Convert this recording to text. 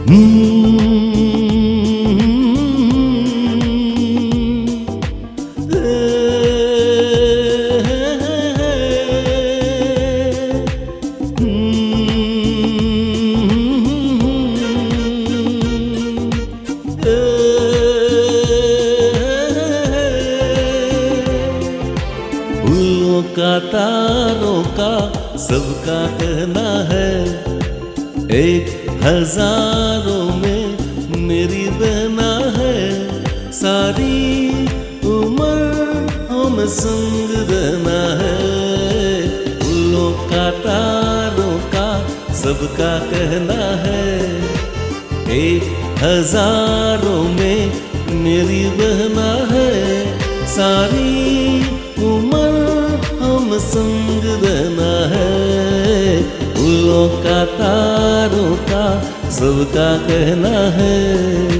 फूलों का तारों का सबका कहना है, एक हजारों में मेरी बहना है। सारी उम्र हम संग रहना है। फूलों का तारों का सबका कहना है, एक हजारों में मेरी बहना है। सारी उम्र हम संग रहना है। फूलों का तारों का सबका कहना है।